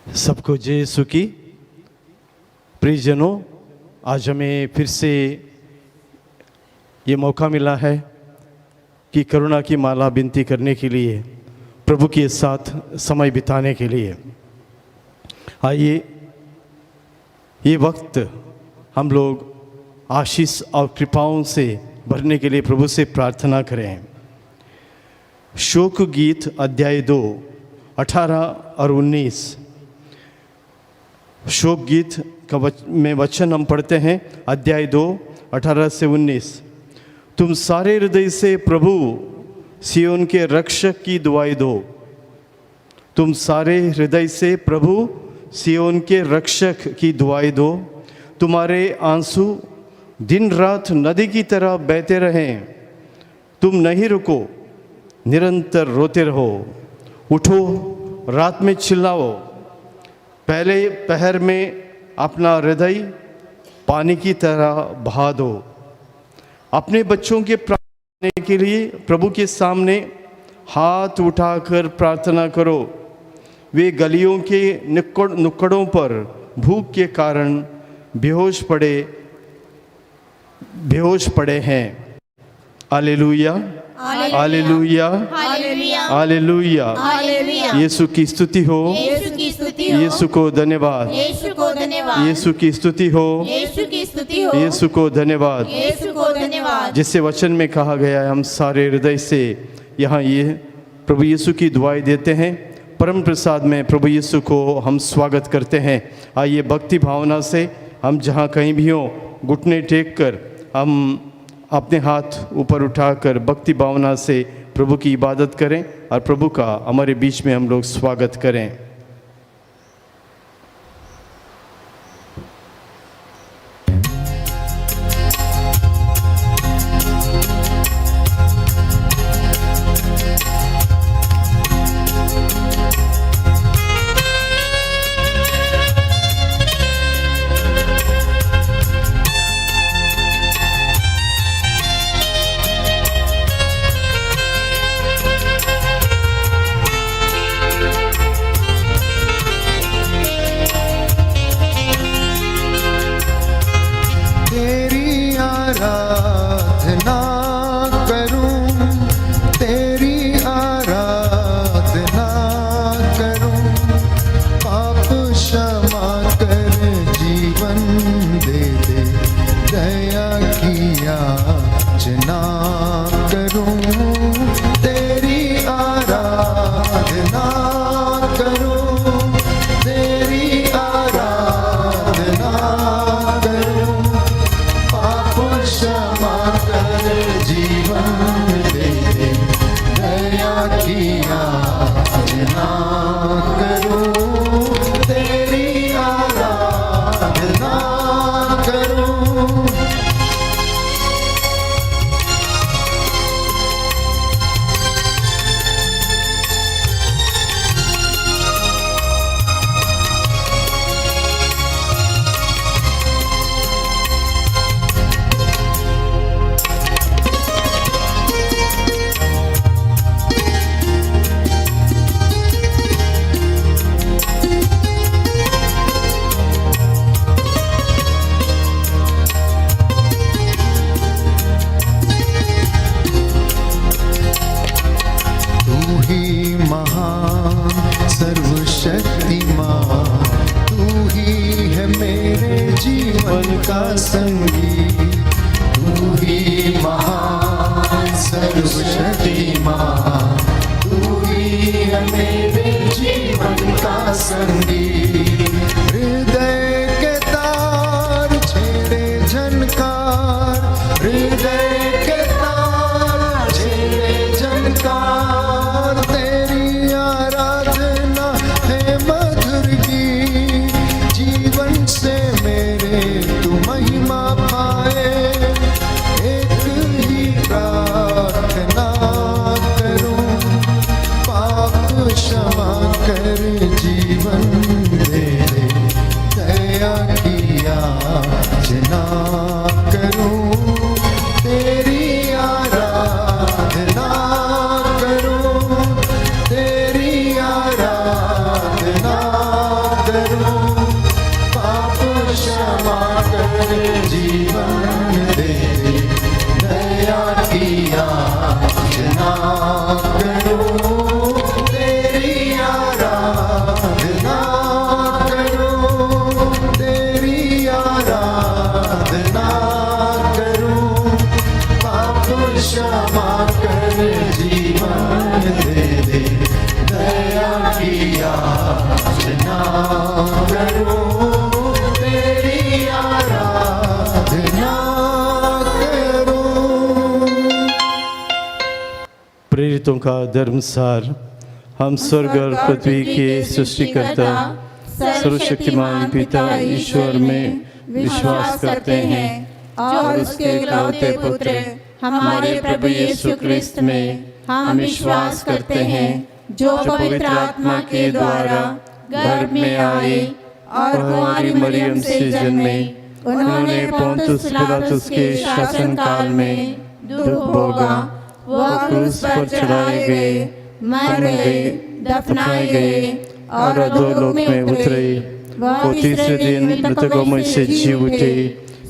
सबको जय यीशु की। प्रियजनों, आज हमें फिर से ये मौका मिला है कि करुणा की माला विनती करने के लिए, प्रभु के साथ समय बिताने के लिए। आइए ये वक्त हम लोग आशीष और कृपाओं से भरने के लिए प्रभु से प्रार्थना करें। शोक गीत अध्याय 2 18 और 19। शोक गीत का में वचन हम पढ़ते हैं, अध्याय 2 18 से 19। तुम सारे हृदय से प्रभु सियोन के रक्षक की दुआई दो। तुम सारे हृदय से प्रभु सियोन के रक्षक की दुआई दो। तुम्हारे आंसू दिन रात नदी की तरह बहते रहें। तुम नहीं रुको, निरंतर रोते रहो। उठो, रात में चिल्लाओ। पहले पहर में अपना हृदय पानी की तरह बहा दो। अपने बच्चों के प्रार्थना के लिए प्रभु के सामने हाथ उठाकर प्रार्थना करो। वे गलियों के नुक्कड़ों पर भूख के कारण बेहोश पड़े हैं। Hallelujah, hallelujah, hallelujah. यीशु की स्तुति हो, यीशु को धन्यवाद, यीशु की स्तुति हो, यीशु को धन्यवाद। जिससे वचन में कहा गया है, हम सारे हृदय से यहाँ ये प्रभु यीशु की दुआएं देते हैं। परम प्रसाद में प्रभु यीशु को हम स्वागत करते हैं। आइए भक्ति भावना से हम जहाँ कहीं भी हों, घुटने टेक कर हम अपने हाथ ऊपर उठाकर भक्ति भावना से प्रभु की इबादत करें और प्रभु का हमारे बीच में हम लोग स्वागत करें। प्रेरितों का धर्मसार। हम स्वर्ग और पृथ्वी के सृष्टिकर्ता सर्वशक्तिमान पिता ईश्वर में विश्वास करते हैं और उसके इकलौते पुत्र हमारे प्रभु यीशु क्रिस्त में हम विश्वास करते हैं, जो पवित्र आत्मा के द्वारा गर्भ में आए और कुंवारी मरियम से जन्मे। उन्होंने पोंतुस पिलातुस के शासन काल में दुख भोगा, वह क्रूस पर चढ़ाए गए, मर गए, दफनाए गए और अधोलोक में उतरे। वह तीसरे दिन मृतकों में से जी उठे,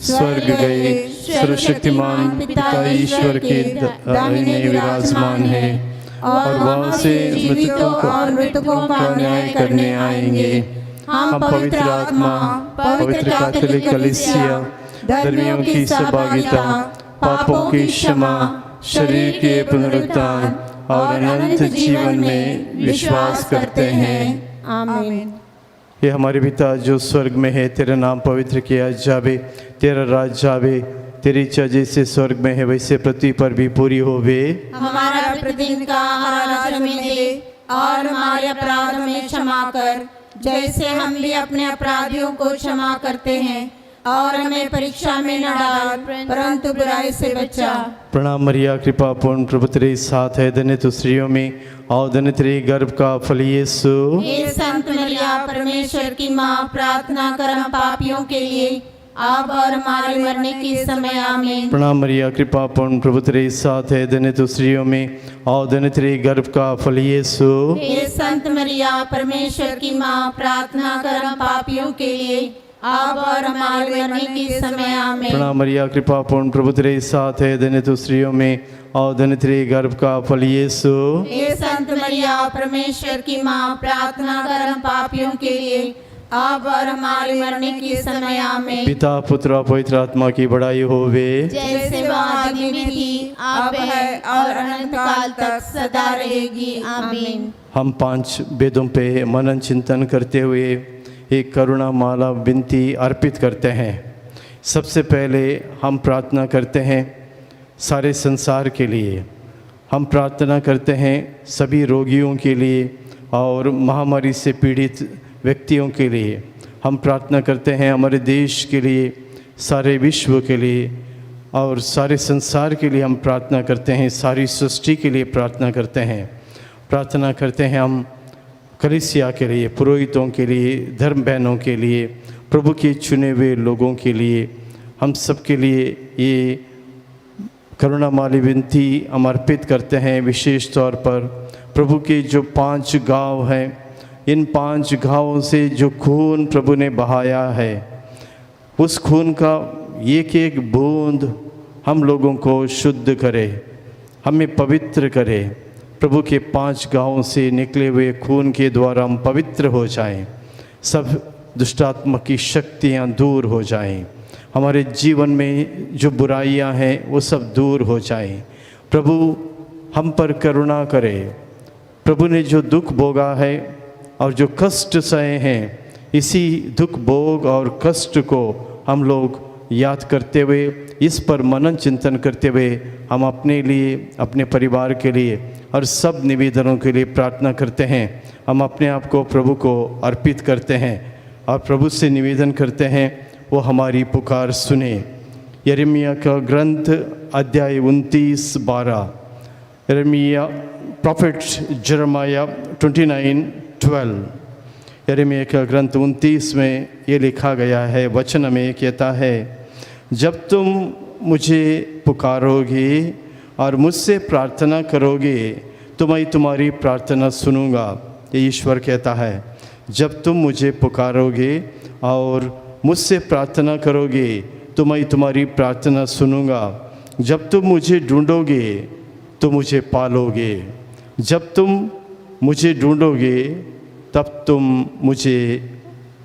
स्वर्ग गए, सर्वशक्तिमान पिता ईश्वर के दाहिने विराजमान है और वहां से मृतकों का न्याय करने आएंगे। हम पवित्र आत्मा, पवित्र कैथोलिक कलीसिया, धर्मियों की सहभागिता, पापों की क्षमा, शरीर के पुनरुत्थान और अनंत जीवन में विश्वास करते हैं। आमीन। ये हमारे पिता जो स्वर्ग में है, तेरा नाम पवित्र किया जावे, तेरा राज आवे, तेरी इच्छा जैसे स्वर्ग में है वैसे पृथ्वी पर भी पूरी होवे। हमारा प्रतिदिन का आहार आज हमें दे और हमारे अपराध में क्षमा कर, जैसे हम भी अपने अपराधियों को क्षमा करते हैं, और हमें परीक्षा में न डाल परंतु बुराई से बचा। प्रणाम मरिया, कृपा पूर्ण प्रभु तेरे साथ है, धन्य तू स्त्रियों में और धन्य तेरे गर्भ का फल यीशु। हे संत मरिया परमेश्वर की माँ, प्रार्थना कर हम पापियों के लिए अब और हमारे मरने के समय आमीन। प्रणाम मरिया, कृपा पूर्ण प्रभु तेरे साथ है, धन्य तू स्त्रियों में और धन्य तेरे गर्भ का फल यीशु। हे संत मरिया परमेश्वर की माँ, प्रार्थना कर हम पापियों के लिए अब और हमारे मरने के समय आमीन। प्रणाम मरिया, कृपा पूर्ण प्रभु तेरे साथ है, धन्य तू स्त्रियों में और धन्य तेरे गर्भ का फल यीशु। हे संत मरिया परमेश्वर की माँ, प्रार्थना कर हम पापियों के लिए अब और हमारे मरने के समय आमीन। पिता पुत्र और पवित्र आत्मा की बड़ाई होवे, जैसे वह आदि में थी, अब है और अनंत काल तक सदा रहेगी। आमीन। हम 5 वेदों पे मनन चिंतन करते हुए एक करुणा माला विनती अर्पित करते हैं। सबसे पहले हम प्रार्थना करते हैं सारे संसार के लिए। हम प्रार्थना करते हैं सभी रोगियों के लिए और महामारी से पीड़ित व्यक्तियों के लिए। हम प्रार्थना करते हैं हमारे देश के लिए, सारे विश्व के लिए और सारे संसार के लिए हम प्रार्थना करते हैं, सारी सृष्टि के लिए प्रार्थना करते हैं। प्रार्थना करते हैं हम कलीसिया के लिए, पुरोहितों के लिए, धर्म बहनों के लिए, प्रभु के चुने हुए लोगों के लिए। हम सब के लिए ये करुणामाली विनती हम अर्पित करते हैं। विशेष तौर पर प्रभु के जो 5 गांव हैं, इन 5 गांवों से जो खून प्रभु ने बहाया है, उस खून का एक एक बूंद हम लोगों को शुद्ध करे, हमें पवित्र करे। प्रभु के 5 गांवों से निकले हुए खून के द्वारा हम पवित्र हो जाएं, सब दुष्टात्मा की शक्तियां दूर हो जाएं, हमारे जीवन में जो बुराइयां हैं वो सब दूर हो जाएं। प्रभु हम पर करुणा करे। प्रभु ने जो दुख भोगा है और जो कष्ट सहे हैं, इसी दुख भोग और कष्ट को हम लोग याद करते हुए, इस पर मनन चिंतन करते हुए हम अपने लिए, अपने परिवार के लिए और सब निवेदनों के लिए प्रार्थना करते हैं। हम अपने आप को प्रभु को अर्पित करते हैं और प्रभु से निवेदन करते हैं वो हमारी पुकार सुने। यिर्मयाह का ग्रंथ अध्याय 29:12। यिर्मयाह प्रॉफिट जेरेमिया 29:12। यिर्मयाह का ग्रंथ 29 में ये लिखा गया है, वचन में कहता है, जब तुम मुझे पुकारोगे और मुझसे प्रार्थना करोगे तो मैं तुम्हारी प्रार्थना सुनूंगा। ये ईश्वर कहता है, जब तुम मुझे पुकारोगे और मुझसे प्रार्थना करोगे तो मैं तुम्हारी प्रार्थना सुनूंगा। जब तुम मुझे ढूंढोगे तो मुझे पालोगे। जब तुम मुझे ढूंढोगे तब तुम मुझे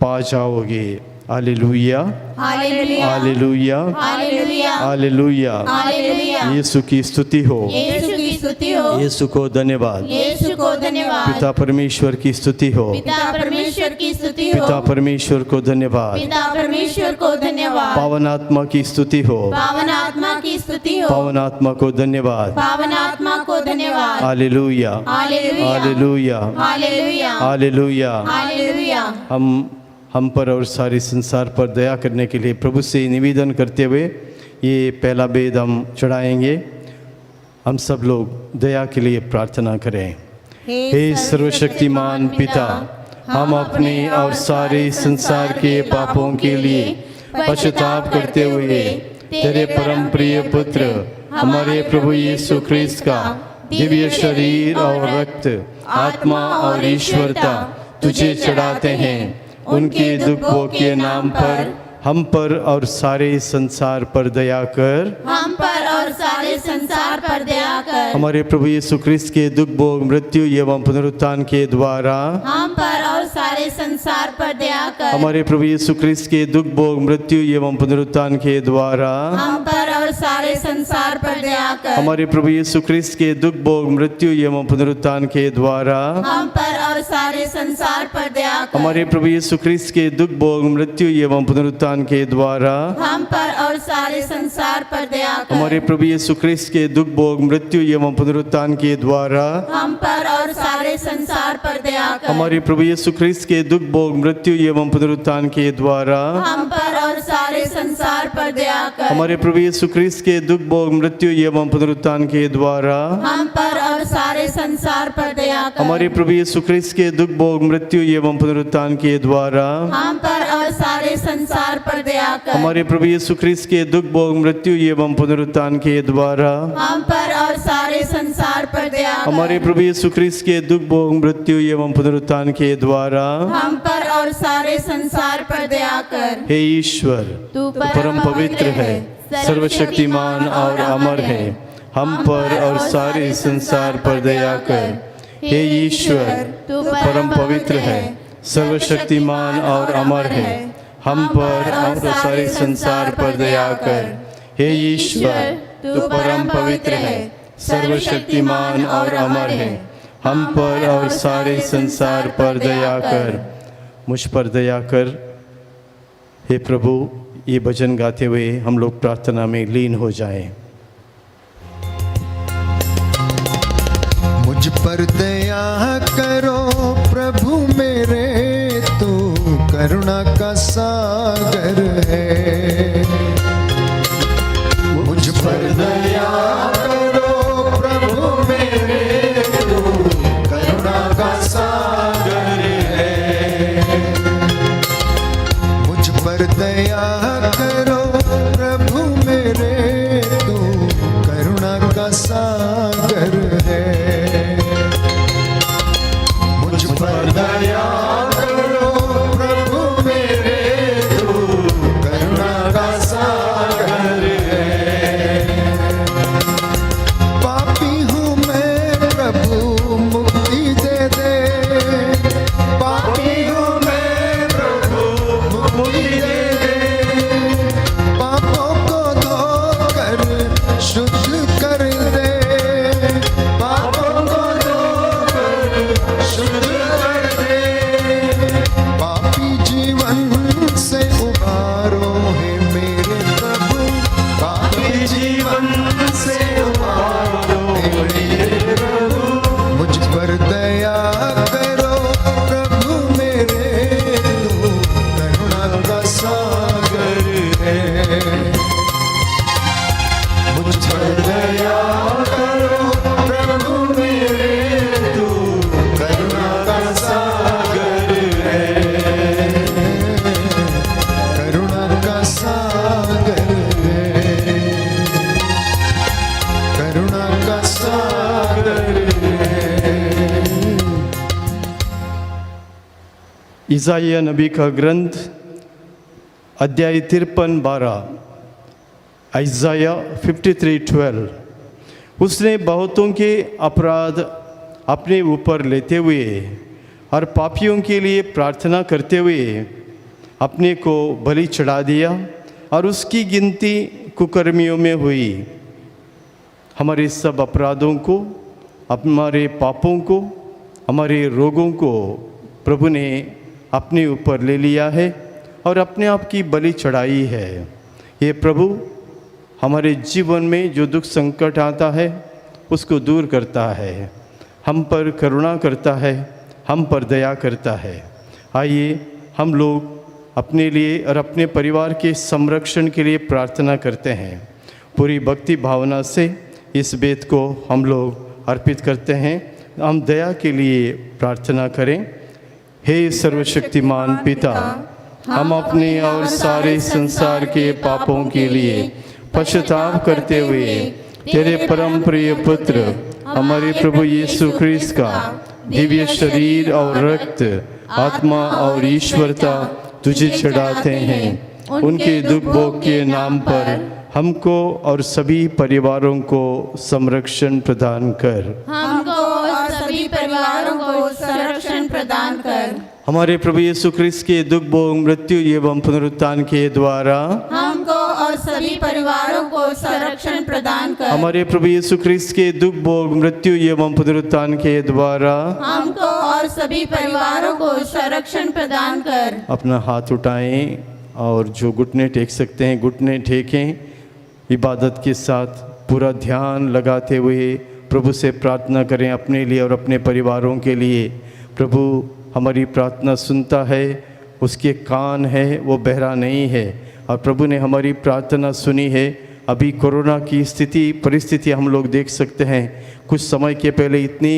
पा जाओगे। Hallelujah, hallelujah, hallelujah, hallelujah, hallelujah. Hallelujah. Yeshu की स्तुति हो, यीशु की स्तुति हो, यीशु को धन्यवाद, यीशु को धन्यवाद। पिता परमेश्वर की स्तुति हो, पिता परमेश्वर की स्तुति हो, पिता परमेश्वर को धन्यवाद, पिता परमेश्वर को धन्यवाद। पावन आत्मा की स्तुति हो, पावन आत्मा की स्तुति हो। पावन आत्मा को धन्यवाद। पावन आत्मा को धन्यवाद। Hallelujah, hallelujah, hallelujah, hallelujah, hallelujah. Hallelujah. हम पर और सारे संसार पर दया करने के लिए प्रभु से निवेदन करते हुए ये पहला वेद हम चढ़ाएंगे। हम सब लोग दया के लिए प्रार्थना करें। हे सर्वशक्तिमान पिता, हम अपने और सारे संसार के पापों के लिए पश्चाताप करते हुए तेरे परम प्रिय पुत्र हमारे प्रभु यीशु ख्रिस्त का दिव्य शरीर और रक्त, आत्मा और ईश्वरता तुझे चढ़ाते हैं। उनके दुखों के नाम पर हम पर और सारे संसार पर दया कर। हम पर और सारे संसार पर दया कर। हमारे प्रभु यीशु ख्रिस्त के दुख भोग मृत्यु एवं पुनरुत्थान के द्वारा हम पर और सारे संसार पर दया कर। हमारे प्रभु यीशु ख्रिस्त के दुख भोग मृत्यु एवं पुनरुत्थान के द्वारा हम पर और सारे संसार पर दया कर। हमारे प्रभु यीशु ख्रिस्त के दुख भोग मृत्यु एवं पुनरुत्थान के द्वारा हम पर और सारे संसार पर दया कर। हमारे प्रभु यीशु ख्रिस्त के दुख भोग मृत्यु एवं पुनरुत्थान के द्वारा हम पर और सारे संसार पर दया कर। हमारे प्रभु यीशु ख्रिस्त के दुख भोग मृत्यु एवं पुनरुत्थान के द्वारा हम पर और सारे संसार पर दया कर। हमारे प्रभु यीशु ख्रिस्त के दुख भोग मृत्यु एवं पुनरुत्थान के द्वारा हम पर और सारे संसार पर दया कर। हमारे प्रभु यीशु ख्रिस्त के दुख भोग मृत्यु एवं पुनरुत्थान के द्वारा हम पर और सारे संसार पर दया कर। हमारे प्रभु यीशु ख्रिस्त के दुख भोग मृत्यु एवं पुनरुत्थान के द्वारा हम पर और सारे संसार पर दया कर। हमारे प्रभु यीशु ख्रिस्त के दुख भोग मृत्यु एवं पुनरुत्थान के द्वारा हम पर और सारे संसार पर दया कर। हमारे प्रभु यीशु ख्रिस्त के दुख भोग मृत्यु एवं पुनरुत्थान के द्वारा हम पर और सारे संसार पर दया कर। हे ईश्वर, तू परम पवित्र है, सर्वशक्तिमान और अमर है, हम पर और सारे संसार पर दया कर। हे ईश्वर, तू परम पवित्र है, सर्वशक्तिमान और अमर है, हम पर और सारे संसार पर दया कर। हे ईश्वर, तू परम पवित्र है, सर्वशक्तिमान और अमर है, हम पर और सारे संसार पर दया कर। मुझ पर दया कर। हे प्रभु, ये भजन गाते हुए हम लोग प्रार्थना में लीन हो जाएं। मुझ पर दया करो प्रभु मेरे, तू करुणा का सागर है। मुझ पर दया करो प्रभु मेरे, तू करुणा का सागर है। मुझ पर दया करो प्रभु मेरे, तू करुणा का सागर है। मुझ पर दया करो प्रभु मेरे, तू करुणा का सागर है। पापी हूँ मैं प्रभु मुक्ति दे दे, पापी हूँ मैं प्रभु मुक्ति दे दे। पापों को धोकर शुद्ध कर दे, पापों को धोकर शुद्ध कर दे। पापी जीवन से उबारो है मेरे प्रभु, पापी जीवन से उबारो है मेरे प्रभु। मुझ पर दया करो प्रभु मेरे, तू करुणा का सागर है। मुझ पर दया करो प्रभु मेरे, तू करुणा का सागर है। करुणा का सागर है, करुणा का सागर है। इसाइया नबी का ग्रंथ अध्याय 53:12, आइज़ाया 53:12। उसने बहुतों के अपराध अपने ऊपर लेते हुए और पापियों के लिए प्रार्थना करते हुए अपने को बलि चढ़ा दिया, और उसकी गिनती कुकर्मियों में हुई। हमारे सब अपराधों को, हमारे पापों को, हमारे रोगों को प्रभु ने अपने ऊपर ले लिया है और अपने आप की बलि चढ़ाई है। ये प्रभु हमारे जीवन में जो दुख संकट आता है उसको दूर करता है, हम पर करुणा करता है, हम पर दया करता है। आइए हम लोग अपने लिए और अपने परिवार के संरक्षण के लिए प्रार्थना करते हैं। पूरी भक्ति भावना से इस वेद को हम लोग अर्पित करते हैं। हम दया के लिए प्रार्थना करें। हे सर्वशक्तिमान पिता, हम अपने और सारे संसार के पापों के लिए पश्चाताप करते हुए तेरे परम प्रिय पुत्र हमारे प्रभु यीशु ख्रीस्त का दिव्य शरीर और रक्त, आत्मा और ईश्वरता तुझे चढ़ाते हैं। उनके दुख भोग के नाम पर हमको और सभी परिवारों को संरक्षण प्रदान कर। हमको और सभी परिवारों को संरक्षण प्रदान कर। हमारे प्रभु यीशु ख्रीस्त के दुख भोग, मृत्यु एवं पुनरुत्थान के द्वारा हमको और सभी परिवारों को संरक्षण प्रदान कर। हमारे प्रभु यीशु ख्रीस्त के दुख भोग, मृत्यु एवं पुनरुत्थान के द्वारा हमको और सभी परिवारों को संरक्षण प्रदान कर। अपना हाथ उठाएं और जो घुटने टेक सकते हैं घुटने टेकें। इबादत के साथ पूरा ध्यान लगाते हुए प्रभु से प्रार्थना करें अपने लिए और अपने परिवारों के लिए। प्रभु हमारी प्रार्थना सुनता है, उसके कान है, वो बहरा नहीं है और प्रभु ने हमारी प्रार्थना सुनी है। अभी कोरोना की परिस्थिति हम लोग देख सकते हैं। कुछ समय के पहले इतनी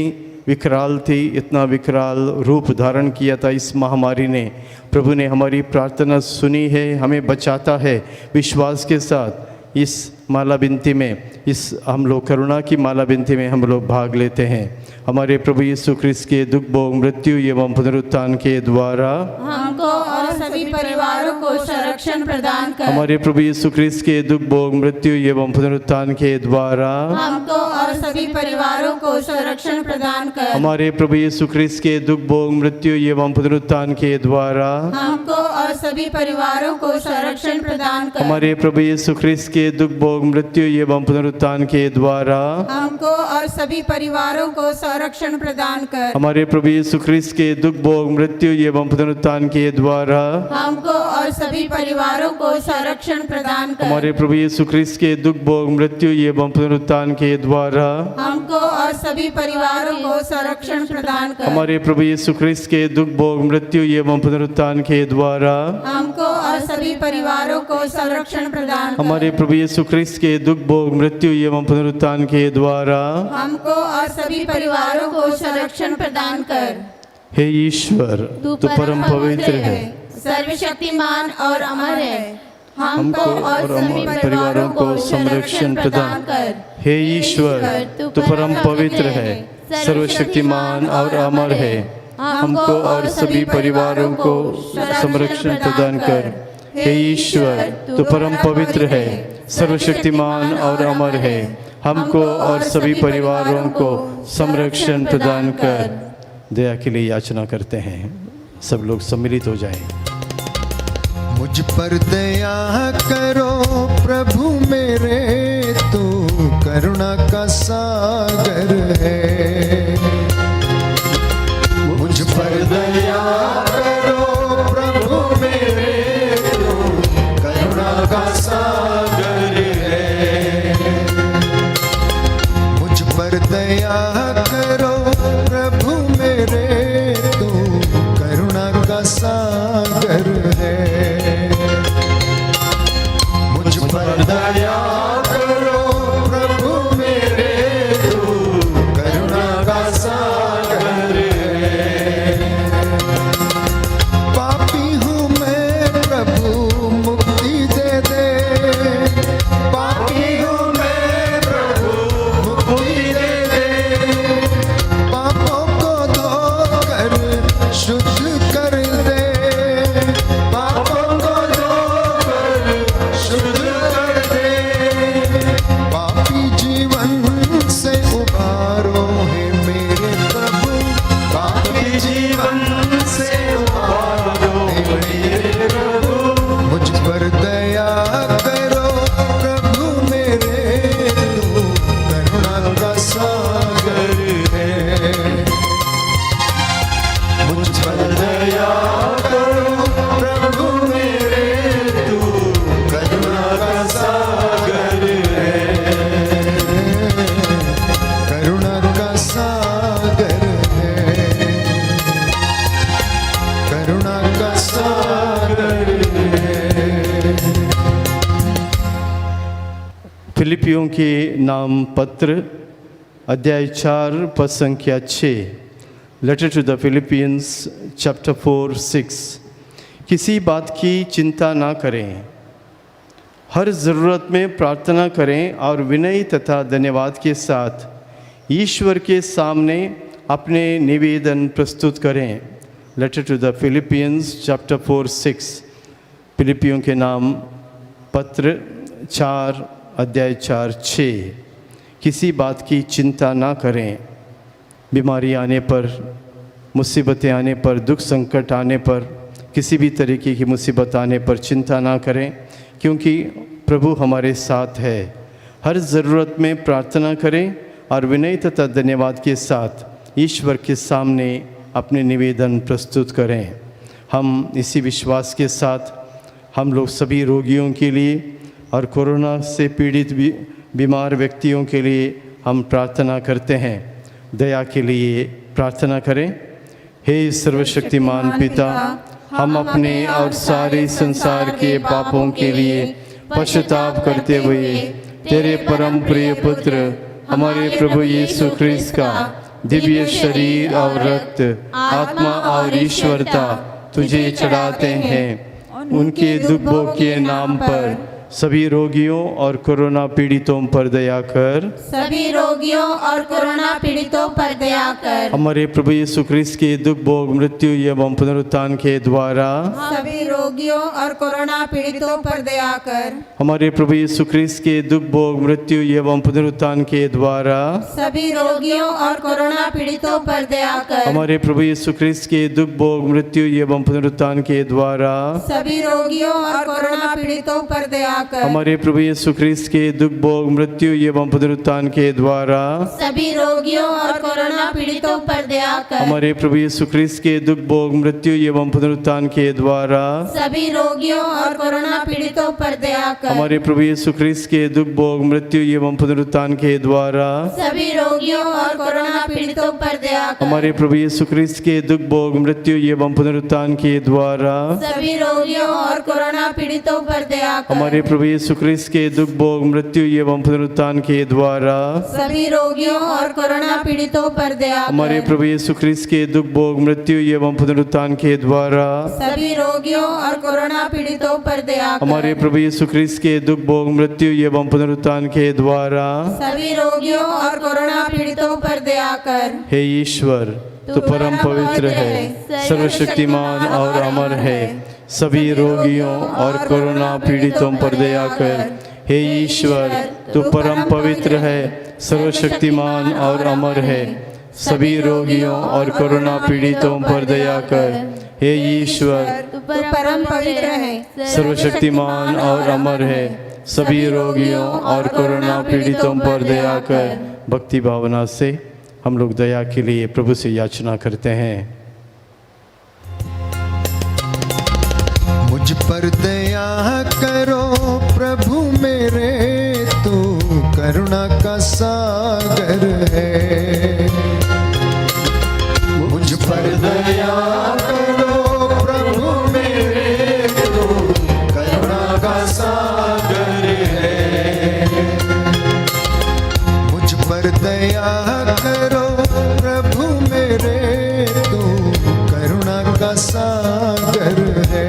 विकराल थी, इतना विकराल रूप धारण किया था इस महामारी ने। प्रभु ने हमारी प्रार्थना सुनी है, हमें बचाता है। विश्वास के साथ इस माला बिनती में, इस हम लोग करुणा की माला बिनती में हम लोग भाग लेते हैं। हमारे प्रभु यीशु ख्रीस्त के दुख भोग, मृत्यु एवं पुनरुत्थान के द्वारा हमको और सभी परिवारों को संरक्षण प्रदान कर। हमारे प्रभु यीशु ख्रीस्त के दुख भोग, मृत्यु एवं पुनरुत्थान के द्वारा हमको और सभी परिवारों को संरक्षण प्रदान कर। हमारे प्रभु यीशु ख्रीस्त के दुख भोग, मृत्यु एवं पुनरुत्थान के द्वारा हमको और सभी परिवारों को संरक्षण प्रदान कर। हमारे प्रभु यीशु ख्रीस्त के दुख भोग, मृत्यु एवं पुनरुत्थान के द्वारा हमको और सभी परिवारों को संरक्षण प्रदान कर। हमारे प्रभु यीशु ख्रीस्त के दुख भोग, मृत्यु एवं पुनरुत्थान के द्वारा हमको और सभी परिवारों को संरक्षण प्रदान कर। हमारे प्रभु यीशु ख्रीस्त के दुख भोग, मृत्यु एवं पुनरुत्थान के द्वारा हमको और सभी परिवारों को संरक्षण प्रदान कर। हमारे प्रभु यीशु ख्रीस्त के दुख भोग, मृत्यु एवं पुनरुत्थान के द्वारा हमको और सभी परिवारों को संरक्षण प्रदान कर। हमारे प्रभु यीशु ख्रीस्त के दुख भोग, मृत्यु एवं पुनरुत्थान के द्वारा हमको और सभी परिवारों को संरक्षण प्रदान कर। हे ईश्वर, तू परम पवित्र है, सर्वशक्तिमान और अमर है। हमको और सभी परिवारों को संरक्षण प्रदान कर। हे ईश्वर, तू परम पवित्र है, सर्वशक्तिमान और अमर है। हमको और सभी परिवारों को संरक्षण प्रदान कर। हे ईश्वर, तू परम पवित्र है, सर्वशक्तिमान और अमर है। हमको और सभी परिवारों को संरक्षण प्रदान कर। दया के लिए याचना करते हैं। सब लोग सम्मिलित हो जाएं। मुझ पर दया करो प्रभु मेरे, तू करुणा का सागर है। मुझ पर दया करो प्रभु मेरे, तू करुणा का सागर है। मुझ पर दया करो प्रभु मेरे, तू करुणा का सागर है। मुझ पर दया करो प्रभु मेरे, तू करुणा का सागर है। पापी हूँ मैं प्रभु, मुक्ति दे दे। पापी हूँ मैं प्रभु, मुक्ति दे दे। पापों को धोकर शुद्ध कर दे। पापों को धोकर शुद्ध कर दे। पापी जीवन से उबारो है मेरे प्रभु। पापी जीवन से उबारो है मेरे प्रभु। मुझ पर दया करो प्रभु मेरे, तू करुणा का सागर है। मुझ पर दया करो प्रभु मेरे, तू करुणा का सागर फिलिपियों के नाम पत्र अध्याय 4 पद संख्या 6। Letter to the Philippians chapter 4:6। किसी बात की चिंता ना करें, हर ज़रूरत में प्रार्थना करें और विनय तथा धन्यवाद के साथ ईश्वर के सामने अपने निवेदन प्रस्तुत करें। Letter to the Philippians chapter 4:6। फिलिपियों के नाम पत्र 4 अध्याय 4:6। किसी बात की चिंता ना करें। बीमारी आने पर, मुसीबतें आने पर, दुख संकट आने पर, किसी भी तरीके की मुसीबत आने पर चिंता ना करें, क्योंकि प्रभु हमारे साथ है। हर ज़रूरत में प्रार्थना करें और विनय तथा धन्यवाद के साथ ईश्वर के सामने अपने निवेदन प्रस्तुत करें। हम इसी विश्वास के साथ हम लोग सभी रोगियों के लिए और कोरोना से पीड़ित बीमार व्यक्तियों के लिए हम प्रार्थना करते हैं। दया के लिए प्रार्थना करें। हे सर्वशक्तिमान पिता, हम अपने और सारे संसार के पापों के लिए पश्चाताप करते हुए तेरे परम प्रिय पुत्र हमारे प्रभु यीशु ख्रिस्त का दिव्य शरीर और रक्त, आत्मा और ईश्वरता तुझे चढ़ाते हैं। उनके दुख भोग के नाम पर सभी रोगियों और कोरोना पीड़ितों पर दया कर। सभी रोगियों और कोरोना पीड़ितों पर दया कर। हमारे प्रभु यीशु ख्रिस्त के दुख भोग, मृत्यु एवं पुनरुत्थान के द्वारा सभी रोगियों और कोरोना पीड़ितों पर दया कर। हमारे प्रभु यीशु ख्रिस्त के दुख भोग, मृत्यु एवं पुनरुत्थान के द्वारा सभी रोगियों और कोरोना पीड़ितों पर दया कर। हमारे प्रभु यीशु ख्रिस्त के दुख भोग, मृत्यु एवं पुनरुत्थान के द्वारा सभी रोगियों और कोरोना पीड़ितों पर दया कर। हमारे प्रभु यीशु ख्रिस्त के दुख भोग, मृत्यु एवं पुनरुत्थान के द्वारा सभी रोगियों और कोरोना पीड़ितों पर दया कर। हमारे प्रभु यीशु ख्रिस्त के दुख भोग, मृत्यु एवं पुनरुत्थान के द्वारा सभी रोगियों और कोरोना पीड़ितों पर दया कर। हमारे प्रभु यीशु ख्रिस्त के दुख भोग, मृत्यु एवं पुनरुत्थान के द्वारा सभी रोगियों और कोरोना पीड़ितों पर दया कर। हमारे प्रभु यीशु ख्रिस्त के दुख भोग, मृत्यु एवं पुनरुत्थान के द्वारा सभी रोगियों और कोरोना पीड़ितों पर दया कर। हमारे प्रभु यीशु ख्रिस्त के दुख भोग, मृत्यु एवं पुनरुत्थान के द्वारा सभी रोगियों और कोरोना पीड़ितों पर दया कर। हमारे प्रभु यीशु ख्रिस्त के दुख भोग, मृत्यु एवं पुनरुत्थान के द्वारा सभी रोगियों और कोरोना पीड़ितों पर दया कर। हमारे प्रभु यीशु ख्रिस्त के दुख भोग, मृत्यु एवं पुनरुत्थान के द्वारा सभी रोगियों और कोरोना पीड़ितों पर दया कर। हे ईश्वर, तू परम पवित्र है, सर्वशक्तिमान और अमर है। सभी रोगियों और कोरोना पीड़ितों पर दया कर। हे ईश्वर, तू परम पवित्र है, सर्वशक्तिमान और अमर है। सभी रोगियों और कोरोना पीड़ितों पर दया कर। हे ईश्वर, तू परम पवित्र है, सर्वशक्तिमान और अमर है। सभी रोगियों और कोरोना पीड़ितों पर दया कर। भक्ति भावना से हम लोग दया के लिए प्रभु से याचना करते हैं। मुझ पर दया करो प्रभु मेरे, तू करुणा का सागर है। मुझ पर दया करो प्रभु मेरे, तू करुणा का सागर है। मुझ पर दया करो प्रभु मेरे, तू करुणा का सागर है।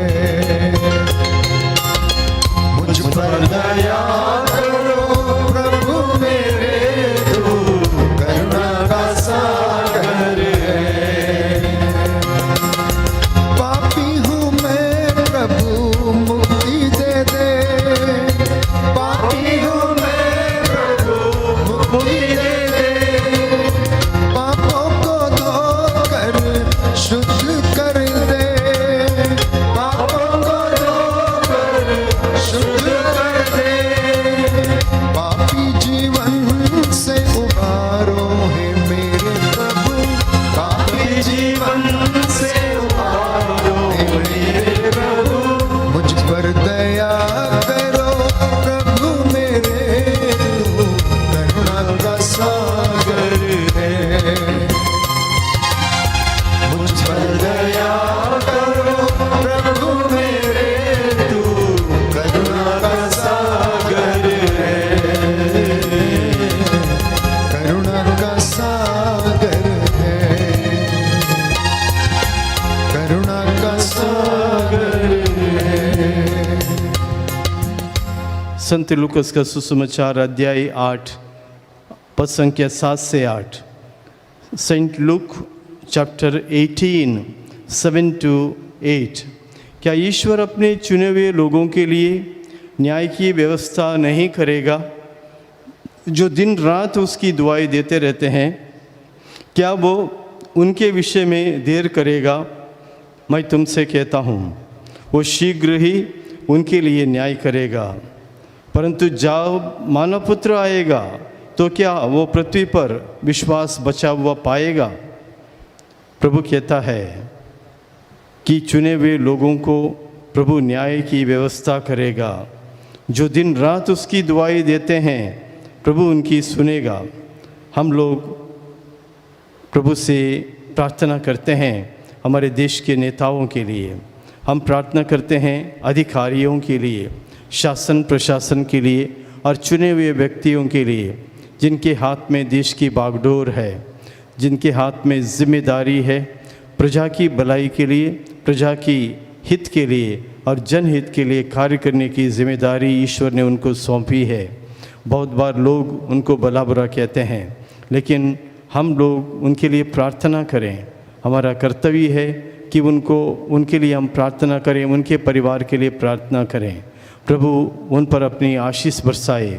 मुझ पर दया करो प्रभु मेरे, तू करुणा का सागर है। पापी हूँ मैं प्रभु मुक्ति दे दे। पापी हूँ मैं प्रभु मुक्ति दे दे। पापों को धोकर शुद्ध कर दे। पापों को धोकर शुद्ध कर दे। पापी जीवन से उबारो है मेरे प्रभु। पापी जीवन से उबारो है मेरे प्रभु। मुझ पर दया करो प्रभु मेरे, तू करुणा का सागर है। मुझ पर दया संत लूकस का सुसमाचार अध्याय 8 पद संख्या 7 से 8। Saint Luke chapter 18 7 to 8। क्या ईश्वर अपने चुने हुए लोगों के लिए न्याय की व्यवस्था नहीं करेगा जो दिन रात उसकी दुआएं देते रहते हैं? क्या वो उनके विषय में देर करेगा? मैं तुमसे कहता हूँ वो शीघ्र ही उनके लिए न्याय करेगा। परंतु जब मानव पुत्र आएगा तो क्या वो पृथ्वी पर विश्वास बचा हुआ पाएगा? प्रभु कहता है कि चुने हुए लोगों को प्रभु न्याय की व्यवस्था करेगा। जो दिन रात उसकी दुआएं देते हैं प्रभु उनकी सुनेगा। हम लोग प्रभु से प्रार्थना करते हैं हमारे देश के नेताओं के लिए, हम प्रार्थना करते हैं अधिकारियों के लिए, शासन प्रशासन के लिए और चुने हुए व्यक्तियों के लिए जिनके हाथ में देश की बागडोर है, जिनके हाथ में जिम्मेदारी है प्रजा की भलाई के लिए, प्रजा की हित के लिए और जनहित के लिए कार्य करने की जिम्मेदारी ईश्वर ने उनको सौंपी है। बहुत बार लोग उनको भला बुरा कहते हैं, लेकिन हम लोग उनके लिए प्रार्थना करें। हमारा कर्तव्य है कि उनके लिए हम प्रार्थना करें, उनके परिवार के लिए प्रार्थना करें। प्रभु उन पर अपनी आशीष बरसाए,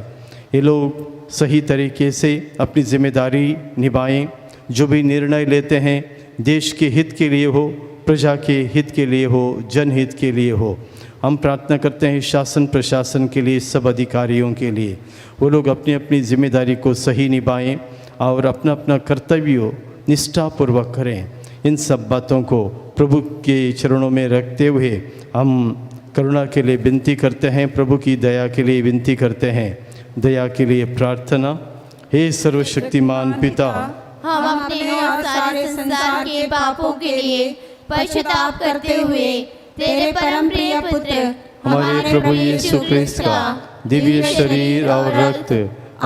ये लोग सही तरीके से अपनी जिम्मेदारी निभाएं। जो भी निर्णय लेते हैं देश के हित के लिए हो, प्रजा के हित के लिए हो, जनहित के लिए हो। हम प्रार्थना करते हैं शासन प्रशासन के लिए, सब अधिकारियों के लिए, वो लोग अपनी अपनी जिम्मेदारी को सही निभाएं और अपना अपना कर्तव्य निष्ठापूर्वक करें। इन सब बातों को प्रभु के चरणों में रखते हुए हम करुणा के लिए विनती करते हैं, प्रभु की दया के लिए विनती करते हैं। दया के लिए प्रार्थना। हे सर्वशक्तिमान पिता, हम अपने और सारे संसार के पापों के लिए पश्चाताप करते हुए तेरे परम प्रिय पुत्र हमारे प्रभु यीशु ख्रिस्त का दिव्य शरीर और रक्त,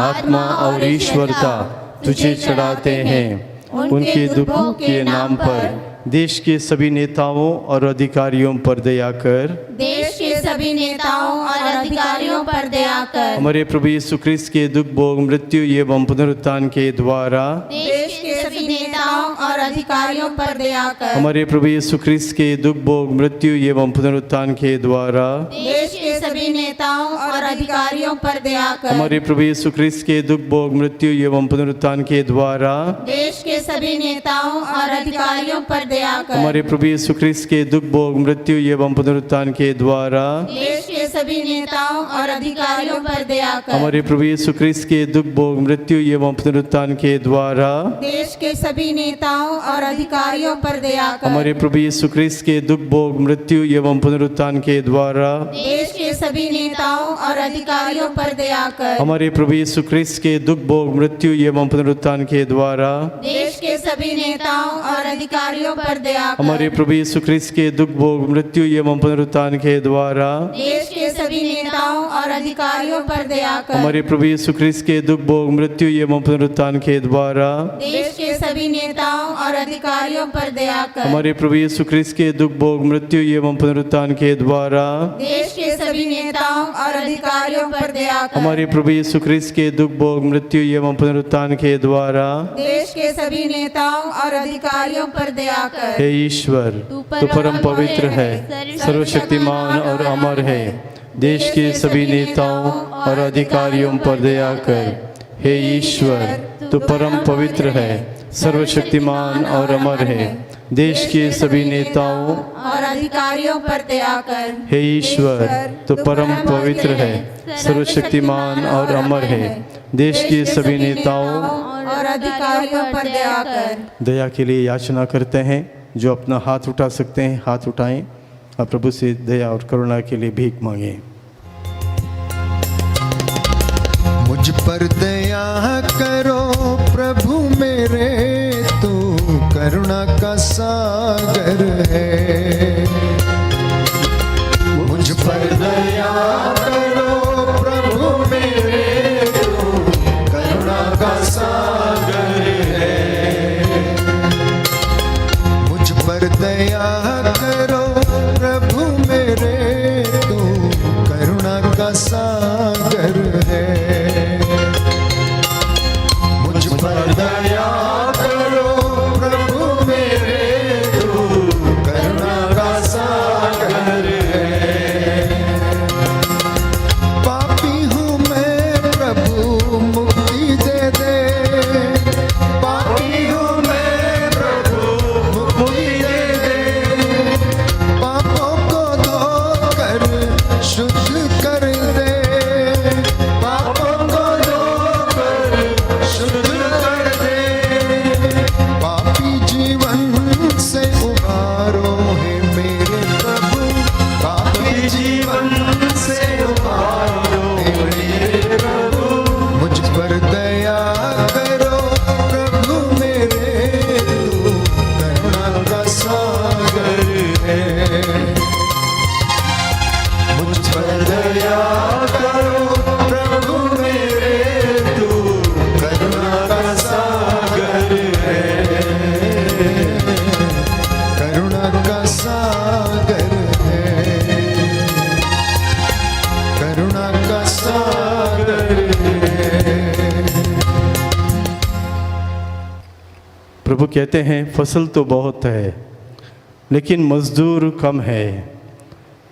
आत्मा और ईश्वरता तुझे चढ़ाते हैं। उनके दुखों के नाम पर देश के सभी नेताओं और अधिकारियों पर दया कर। देश के सभी नेताओं और अधिकारियों पर दया कर। हमारे प्रभु यीशु ख्रिस्त के दुख भोग मृत्यु एवं पुनरुत्थान के द्वारा देश के सभी नेताओं और अधिकारियों पर दया कर। हमारे प्रभु यीशु ख्रिस्त के दुख भोग मृत्यु एवं पुनरुत्थान के द्वारा देश के सभी नेताओं और अधिकारियों पर दया कर। हमारे प्रभु यीशु ख्रिस्त के दुख भोग मृत्यु एवं पुनरुत्थान के द्वारा देश के सभी नेताओं और अधिकारियों पर दया कर। हमारे प्रभु यीशु ख्रिस्त के दुख भोग मृत्यु एवं पुनरुत्थान के द्वारा देश के सभी नेताओं और अधिकारियों पर दया कर। हमारे प्रभु यीशु ख्रिस्त के दुख भोग मृत्यु एवं पुनरुत्थान के द्वारा देश के सभी नेताओं और अधिकारियों पर दया कर। हमारे प्रभु यीशु ख्रिस्त के दुख भोग मृत्यु एवं पुनरुत्थान के द्वारा देश के सभी नेताओं और अधिकारियों पर दया कर। हमारे प्रभु यीशु ख्रिस्त के दुख भोग मृत्यु एवं पुनरुत्थान के द्वारा देश के सभी नेताओं और अधिकारियों पर दया कर। हमारे प्रभु यीशु ख्रिस्त के दुख भोग मृत्यु एवं पुनरुत्थान के द्वारा देश के सभी नेताओं और अधिकारियों पर दया कर। हमारे प्रभु यीशु ख्रिस्त के दुख भोग मृत्यु एवं पुनरुत्थान के द्वारा देश के सभी नेताओं और अधिकारियों पर दया कर। हमारे प्रभु यीशु ख्रिस्त के दुख भोग मृत्यु एवं पुनरुत्थान के द्वारा देश के सभी नेताओं और अधिकारियों पर दया कर। हमारे प्रभु यीशु ख्रिस्त के दुख भोग मृत्यु एवं पुनरुत्थान के द्वारा देश के सभी नेताओं और अधिकारियों पर दया कर। हे ईश्वर, तू परम पवित्र है, सर्वशक्तिमान और अमर है। देश के सभी नेताओं और अधिकारियों पर दया कर। हे ईश्वर, तू परम पवित्र है, सर्वशक्तिमान और अमर है। देश के सभी नेताओं और अधिकारियों पर दया कर। हे ईश्वर, तू परम पवित्र है, सर्वशक्तिमान और अमर है। देश के सभी नेताओं और अधिकारियों पर दया कर। दया के लिए याचना करते हैं। जो अपना हाथ उठा सकते हैं हाथ उठाएं और प्रभु से दया और करुणा के लिए भीख मांगें। मुझ पर दया करो प्रभु मेरे, तू करुणा का सागर है। मुझ पर दया करो प्रभु मेरे, तू करुणा का सागर है। मुझ पर दया करो प्रभु मेरे, तू करुणा का सागर कहते हैं फसल तो बहुत है लेकिन मज़दूर कम है,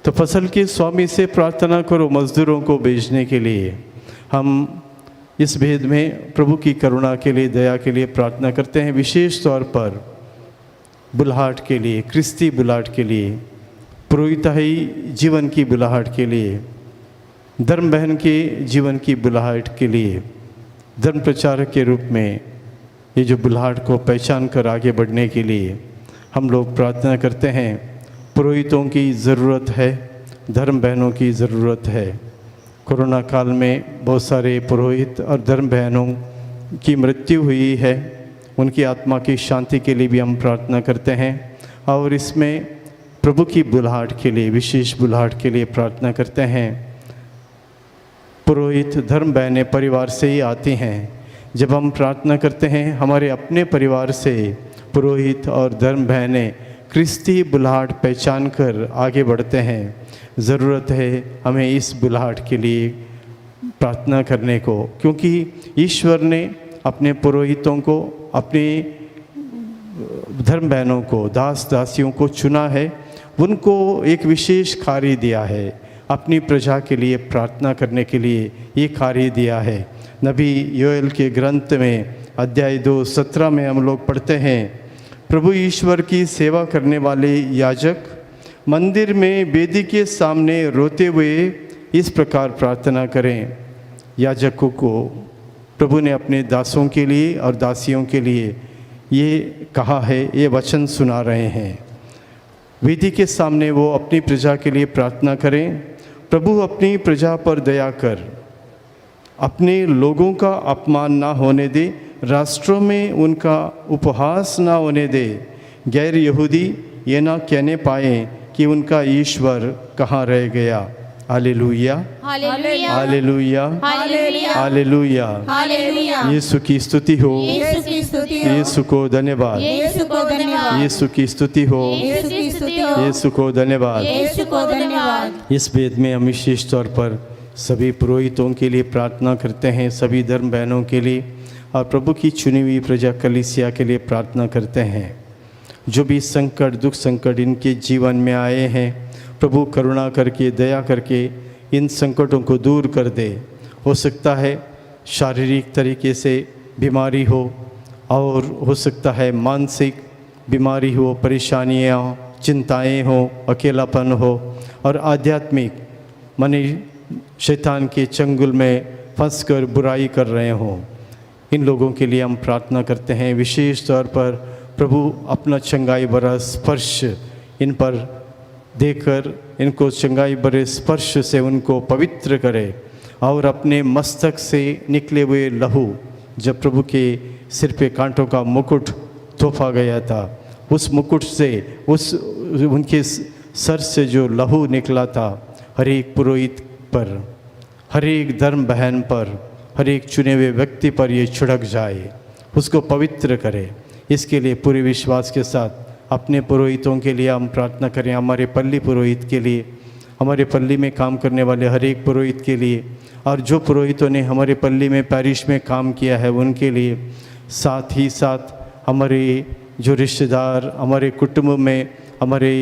तो फसल के स्वामी से प्रार्थना करो मज़दूरों को भेजने के लिए। हम इस भेद में प्रभु की करुणा के लिए, दया के लिए प्रार्थना करते हैं, विशेष तौर पर बुलाहट के लिए, क्रिस्ती बुलाहट के लिए, पुरोहिताई जीवन की बुलाहट के लिए, धर्म बहन के जीवन की बुलाहट के लिए, धर्म प्रचारक के रूप में ये जो बुलाहट को पहचान कर आगे बढ़ने के लिए हम लोग प्रार्थना करते हैं। पुरोहितों की ज़रूरत है, धर्म बहनों की ज़रूरत है। कोरोना काल में बहुत सारे पुरोहित और धर्म बहनों की मृत्यु हुई है, उनकी आत्मा की शांति के लिए भी हम प्रार्थना करते हैं और इसमें प्रभु की बुलाहट के लिए, विशेष बुलाहट के लिए प्रार्थना करते हैं। पुरोहित धर्म बहनें परिवार से ही आती हैं। जब हम प्रार्थना करते हैं हमारे अपने परिवार से पुरोहित और धर्म बहनें क्रिस्ती बुलाहट पहचान कर आगे बढ़ते हैं। ज़रूरत है हमें इस बुलाहट के लिए प्रार्थना करने को, क्योंकि ईश्वर ने अपने पुरोहितों को, अपने धर्म बहनों को, दास दासियों को चुना है, उनको एक विशेष कार्य दिया है, अपनी प्रजा के लिए प्रार्थना करने के लिए ये कार्य दिया है। नबी योएल के ग्रंथ में अध्याय 2:17 में हम लोग पढ़ते हैं, प्रभु ईश्वर की सेवा करने वाले याजक मंदिर में वेदी के सामने रोते हुए इस प्रकार प्रार्थना करें। याजकों को प्रभु ने अपने दासों के लिए और दासियों के लिए ये कहा है, ये वचन सुना रहे हैं। वेदी के सामने वो अपनी प्रजा के लिए प्रार्थना करें। प्रभु अपनी प्रजा पर दया कर अपने लोगों का अपमान ना होने दे, राष्ट्रों में उनका उपहास ना होने दे, गैर यहूदी ये ना कहने पाए कि उनका ईश्वर कहाँ रह गया। Hallelujah, hallelujah, hallelujah, hallelujah, hallelujah. Hallelujah. Yeshu की स्तुति हो, यीशु की स्तुति हो, यीशु को धन्यवाद, यीशु को धन्यवाद, यीशु की स्तुति हो, यीशु की स्तुति हो, यीशु को धन्यवाद। यीशु को धन्यवाद। इस वेद में हम विशेष तौर पर सभी पुरोहितों के लिए प्रार्थना करते हैं, सभी धर्म बहनों के लिए और प्रभु की चुनी हुई प्रजा कलीसिया के लिए प्रार्थना करते हैं। जो भी संकट, दुख संकट इनके जीवन में आए हैं, प्रभु करुणा करके, दया करके इन संकटों को दूर कर दे। हो सकता है शारीरिक तरीके से बीमारी हो और हो सकता है मानसिक बीमारी हो, परेशानियाँ, चिंताएं हो, अकेलापन हो और आध्यात्मिक माने शैतान के चंगुल में फंसकर बुराई कर रहे हों, इन लोगों के लिए हम प्रार्थना करते हैं। विशेष तौर पर प्रभु अपना चंगाई भरा स्पर्श इन पर देकर इनको चंगाई भरे स्पर्श से उनको पवित्र करे और अपने मस्तक से निकले हुए लहू, जब प्रभु के सिर पे कांटों का मुकुट तोपा गया था, उस मुकुट से, उस उनके सर से जो लहू निकला था, हर एक पुरोहित पर, हर एक धर्म बहन पर, हर एक चुने हुए व्यक्ति पर ये छिड़क जाए, उसको पवित्र करे। इसके लिए पूरे विश्वास के साथ अपने पुरोहितों के लिए हम प्रार्थना करें। हमारे पल्ली पुरोहित के लिए, हमारे पल्ली में काम करने वाले हर एक पुरोहित के लिए और जो पुरोहितों ने हमारे पल्ली में, पैरिश में काम किया है उनके लिए, साथ ही साथ हमारे जो रिश्तेदार, हमारे कुटुंब में, हमारे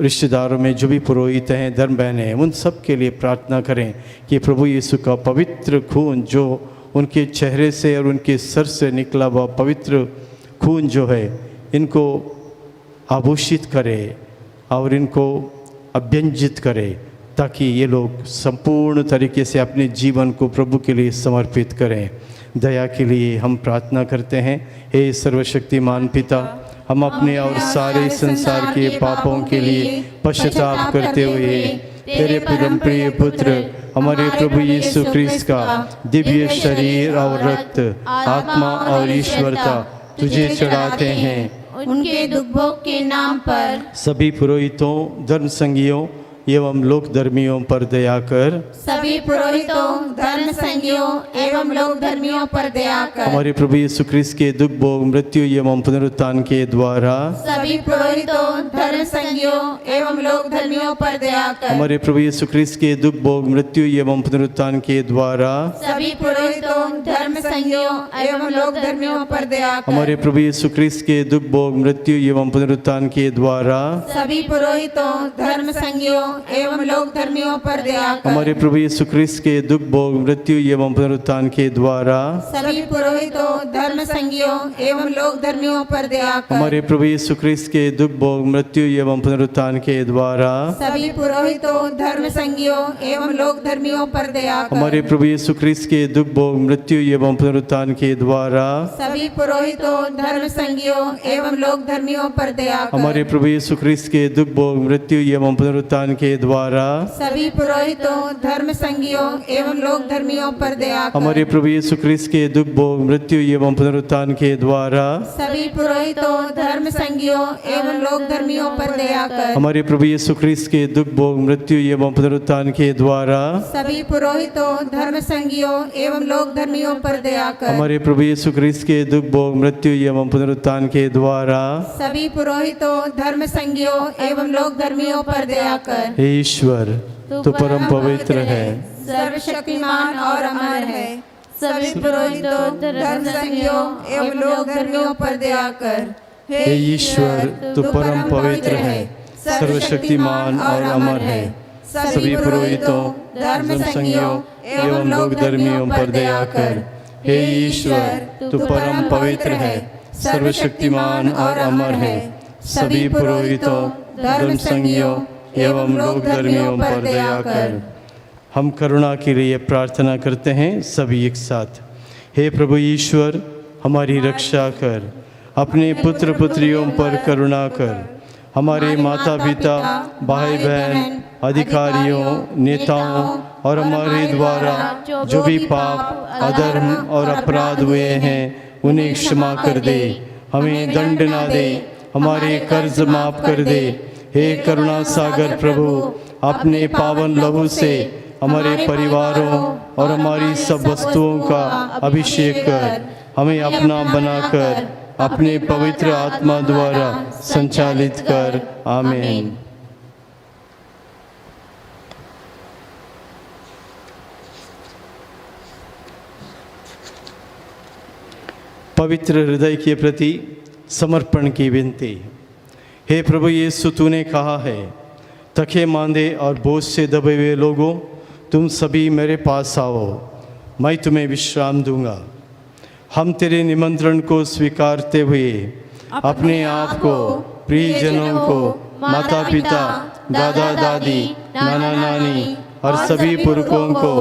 रिश्तेदारों में जो भी पुरोहित हैं, धर्म बहनें हैं, उन सब के लिए प्रार्थना करें कि प्रभु यीशु का पवित्र खून जो उनके चेहरे से और उनके सर से निकला हुआ पवित्र खून जो है, इनको आभूषित करे और इनको अभ्यंजित करे, ताकि ये लोग संपूर्ण तरीके से अपने जीवन को प्रभु के लिए समर्पित करें। दया के लिए हम प्रार्थना करते हैं। हे सर्वशक्तिमान पिता, हम अपने और सारे संसार के पापों के लिए पश्चाताप करते हुए तेरे परम प्रिय पुत्र हमारे प्रभु यीशु क्रिस्त का दिव्य शरीर और रक्त, आत्मा और ईश्वरता तुझे चढ़ाते हैं। उनके दुख भोग के नाम पर सभी पुरोहितों, धर्म संगियों एवं लोकधर्मियों पर दया कर। सभी पुरोहितों, धर्म संगियों एवं लोक धर्मियों पर दया कर। हमारे प्रभु यीशु ख्रिस्त के दुख भोग मृत्यु एवं पुनरुत्थान के द्वारा सभी पुरोहितों, धर्म संगियों एवं लोक धर्मियों पर दया कर। हमारे प्रभु यीशु ख्रिस्त के दुख भोग मृत्यु एवं पुनरुत्थान के द्वारा सभी पुरोहितों, धर्म संगियों एवं लोक धर्मियों पर दया कर। हमारे प्रभु यीशु ख्रिस्त के दुख भोग मृत्यु एवं पुनरुत्थान के द्वारा सभी पुरोहितों, धर्म संगियों एवं लोक धर्मियों पर दया कर। हमारे प्रभु यीशु ख्रिस्त के दुख भोग मृत्यु एवं पुनरुत्थान के द्वारा सभी पुरोहितों, धर्म संगियों एवं लोक धर्मियों पर दया कर। हमारे प्रभु यीशु ख्रिस्त के दुख भोग मृत्यु एवं पुनरुत्थान के द्वारा सभी पुरोहितों, धर्म संगियों एवं लोक धर्मियों पर दया कर। हमारे प्रभु यीशु ख्रिस्त के दुख भोग मृत्यु एवं पुनरुत्थान के द्वारा सभी पुरोहितों, धर्म संगियों एवं लोक धर्मियों पर दया कर। हमारे प्रभु यीशु ख्रिस्त के दुख भोग मृत्यु एवं पुनरुत्थान के द्वारा सभी पुरोहितों, धर्म संगियों एवं लोक धर्मियों पर दया कर। हमारे प्रभु यीशु ख्रिस्त के दुख भोग मृत्यु एवं पुनरुत्थान के द्वारा सभी पुरोहितों, धर्म संगियों एवं लोक धर्मियों पर दया कर। हमारे प्रभु यीशु ख्रिस्त के दुख भोग मृत्यु एवं पुनरुत्थान के द्वारा सभी पुरोहितों, धर्म संगियों एवं लोक धर्मियों पर दया कर। हमारे प्रभु यीशु ख्रिस्त के दुख भोग मृत्यु एवं पुनरुत्थान के द्वारा सभी पुरोहितों, धर्म संगियों एवं लोक धर्मियों पर दया कर। हे ईश्वर, तू परम पवित्र है, सर्वशक्तिमान और अमर है। सभी पुरोहितों, धर्म संगियों एवं लोक धर्मियों पर दया कर। हे ईश्वर, तू परम पवित्र है, सर्वशक्तिमान और अमर है। सभी पुरोहितों, धर्म संगियों एवं लोक धर्मियों पर दया कर। हे ईश्वर, तू परम पवित्र है, सर्वशक्तिमान और अमर है। सभी पुरोहितों, धर्म संगियों एवं लोक धर्मियों पर दया कर। हम करुणा के लिए प्रार्थना करते हैं सभी एक साथ। हे प्रभु ईश्वर, हमारी रक्षा कर, अपने पुत्र पुत्रियों पर करुणा कर। हमारे माता पिता, भाई बहन, अधिकारियों, नेताओं और हमारे द्वारा जो भी पाप, अधर्म और अपराध हुए हैं उन्हें क्षमा कर दे, हमें दंड ना दे, हमारे कर्ज माफ कर दे। हे करुणा सागर प्रभु, अपने पावन लहू से हमारे परिवारों और हमारी सब वस्तुओं का अभिषेक कर, हमें अपना बनाकर अपने पवित्र आत्मा द्वारा संचालित कर। आमीन। पवित्र हृदय के प्रति समर्पण की विनती। हे प्रभु यीशु, तूने कहा है, थके मांदे और बोझ से दबे हुए लोगों, तुम सभी मेरे पास आओ, मैं तुम्हें विश्राम दूंगा। हम तेरे निमंत्रण को स्वीकारते हुए अपने आप को, प्रियजनों को, माता पिता, दादा दादी, नाना नानी और सभी पुरखों को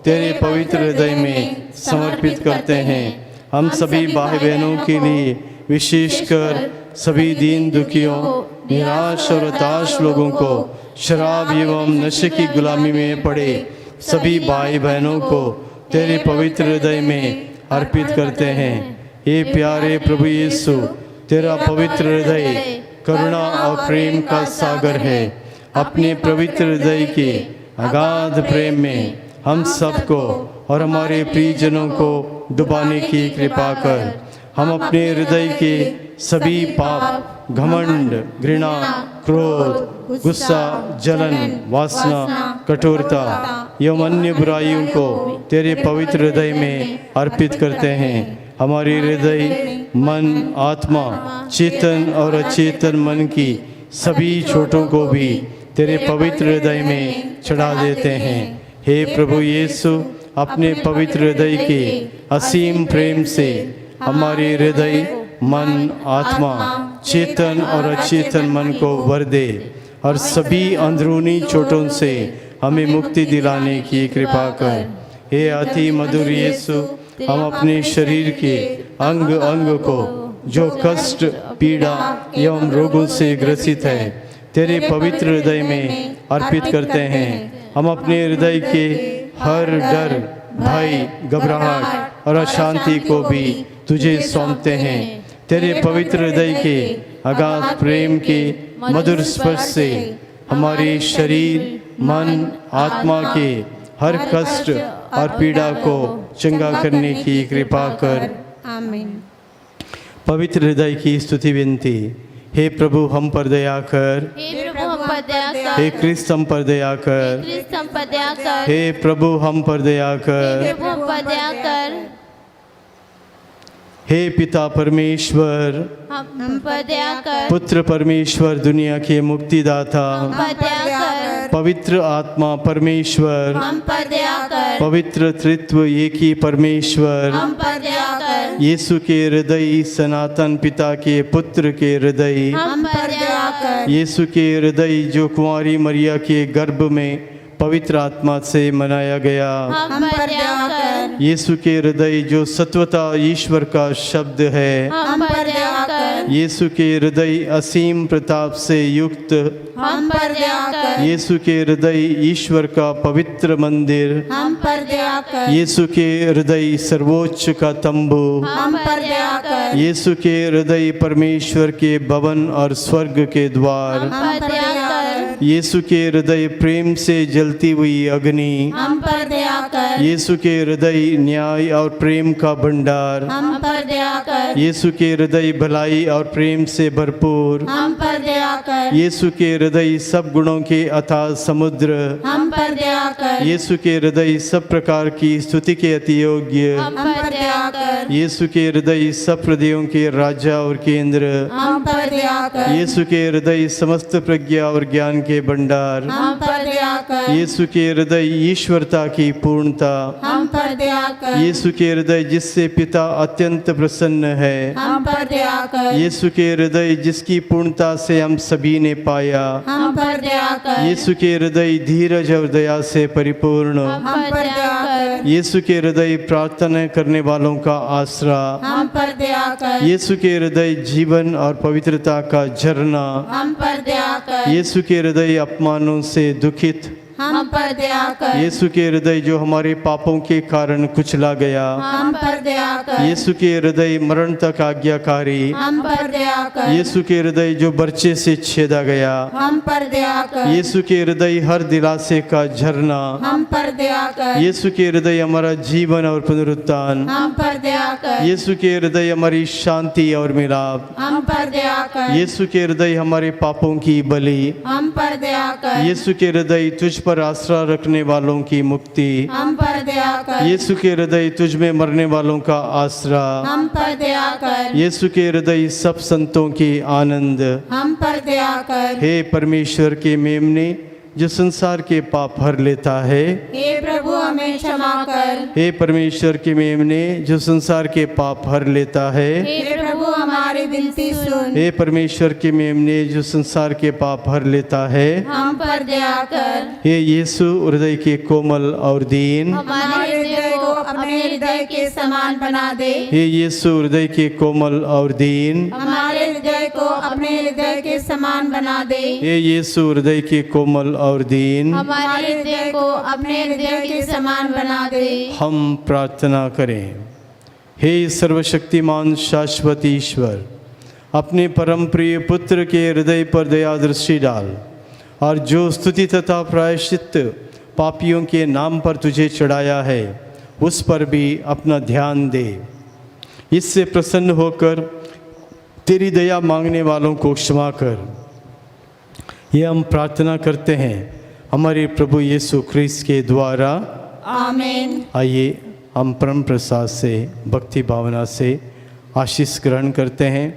तेरे पवित्र हृदय में समर्पित करते हैं। हम सभी भाई बहनों के लिए, विशेषकर सभी दीन दुखियों, निराश और हताश लोगों को, शराब एवं नशे की गुलामी में पड़े सभी भाई बहनों को तेरे पवित्र हृदय में अर्पित करते हैं। ये प्यारे प्रभु यीशु, तेरा पवित्र हृदय करुणा और प्रेम का सागर है। अपने पवित्र हृदय के अगाध प्रेम में हम सबको और हमारे प्रियजनों को डुबाने की कृपा कर। हम अपने हृदय के सभी पाप, घमंड, घृणा, क्रोध, गुस्सा, जलन, वासना, कठोरता एवं अन्य बुराइयों को तेरे पवित्र हृदय में अर्पित करते हैं। हमारे हृदय, मन, आत्मा, चेतन और अचेतन मन की सभी चोटों को भी तेरे पवित्र हृदय में चढ़ा देते हैं। हे प्रभु यीशु, अपने पवित्र हृदय के असीम प्रेम से हमारे हृदय, मन, आत्मा, चेतन और अचेतन मन को भर दे और सभी अंदरूनी चोटों से हमें मुक्ति दिलाने की कृपा कर। हे अति मधुर यीशु, हम अपने शरीर के अंग अंग को जो कष्ट, पीड़ा एवं रोगों से ग्रसित है तेरे पवित्र हृदय में अर्पित करते हैं। हम अपने हृदय के हर डर, भय, घबराहट और अशांति को भी तुझे सौंपते हैं। तेरे पवित्र हृदय के अगाध प्रेम के मधुर स्पर्श से हमारे शरीर मन आत्मा के हर कष्ट और पीड़ा को चंगा करने की कृपा कर। आमीन। पवित्र हृदय की स्तुति विनती। हे प्रभु हम पर दया कर। हे प्रभु हम पर दया कर। हे क्रिस्त हम पर दया कर। क्रिस्त हम पर दया कर। हे प्रभु हम पर दया कर। प्रभु हम पर दया कर। हे पिता परमेश्वर, हम पर दया कर। पुत्र परमेश्वर, दुनिया के मुक्तिदाता, हम पर दया कर। पवित्र आत्मा परमेश्वर, हम पर दया कर। पवित्र त्रित्व एक ही परमेश्वर, हम पर दया कर। यीशु के हृदय, सनातन पिता के पुत्र के हृदय, हम पर दया कर। यीशु के हृदय जो कुंवारी मरिया के गर्भ में पवित्र आत्मा से मनाया गया, हम पर दया कर। यीशु के हृदय जो सत्वता ईश्वर का शब्द है, हम पर दया कर। यीशु के हृदय असीम प्रताप से युक्त, हम पर दया कर। यीशु के हृदय ईश्वर का पवित्र मंदिर, हम पर दया कर। यीशु के हृदय सर्वोच्च का तंबू, हम पर दया कर। यीशु के हृदय परमेश्वर के भवन और स्वर्ग के द्वार, हम पर दया कर। यीशु के हृदय प्रेम से जलती हुई अग्नि, हम पर दया कर। यीशु के हृदय न्याय और प्रेम का भंडार, हम पर दया कर। यीशु के हृदय भलाई और प्रेम से भरपूर, हम पर दया कर। यीशु के हृदय सब गुणों के अथाह समुद्र, हम पर दया कर। यीशु के हृदय सब प्रकार की स्तुति के अति योग्य, हम पर दया कर। यीशु के हृदय सब हृदयों के राजा और केंद्र, हम पर दया कर। यीशु के हृदय समस्त प्रज्ञा और ज्ञान के भंडार, हम पर दया कर। यीशु के हृदय ईश्वरता की पूर्णता, हम पर दया कर। यीशु के हृदय जिससे पिता अत्यंत प्रसन्न है, हम पर दया कर। यीशु के हृदय जिसकी पूर्णता से हम सभी ने पाया, हम पर दया कर। यीशु के हृदय धीरज और दया से परिपूर्ण, हम पर दया कर। यीशु के हृदय प्रार्थना करने वालों का आसरा, हम पर दया कर। यीशु के हृदय जीवन और पवित्रता का झरना, हम पर दया कर। यीशु के हृदय अपमानों से दुखित, हम पर दया कर। यीशु के हृदय जो हमारे पापों के कारण कुचला गया, हम पर दया कर। यीशु के हृदय मरण तक आज्ञाकारी, हम पर दया कर। यीशु के हृदय जो बर्चे से छेदा गया, हम पर दया कर। यीशु के हृदय हर दिलासे का झरना, हम पर दया कर। यीशु के हृदय हमारा जीवन और पुनरुत्थान, हम पर दया कर। यीशु के हृदय हमारी शांति और मिलाप, हम पर दया कर। यीशु के हृदय हमारे पापों की बलि, हम पर दया कर। यीशु के हृदय तुझ पर आसरा रखने वालों की मुक्ति, हम पर दया कर। यीशु के हृदय तुझ में मरने वालों का आसरा, हम पर दया कर। यीशु के हृदय सब संतों की आनंद, हम पर दया कर। हे परमेश्वर के मेमने जो संसार के पाप हर लेता है, हे प्रभु हमें क्षमा कर। हे परमेश्वर के मेमने जो संसार के पाप हर लेता है, हे प्रभु हमारी विनती सुन। हे परमेश्वर के मेमने जो संसार के पाप हर लेता है, हम पर दया कर। हे यीशु हृदय के कोमल और दीन, हमारे हृदय को अपने हृदय के समान बना दे। हे यीशु हृदय के कोमल और दीन, हमारे हृदय को अपने हृदय के समान बना दे। हे यीशु हृदय के कोमल और दीन, हमारे हृदय को अपने हृदय के समान बना दे। हम प्रार्थना करें। हे सर्वशक्तिमान शाश्वत ईश्वर, अपने परम प्रिय पुत्र के हृदय पर दया दृष्टि डाल और जो स्तुति तथा प्रायश्चित पापियों के नाम पर तुझे चढ़ाया है उस पर भी अपना ध्यान दे। इससे प्रसन्न होकर तेरी दया मांगने वालों को क्षमा कर। ये हम प्रार्थना करते हैं हमारे प्रभु यीशु ख्रीस्त के द्वारा, आमीन। आइए हम परम प्रसाद से भक्ति भावना से आशीष ग्रहण करते हैं।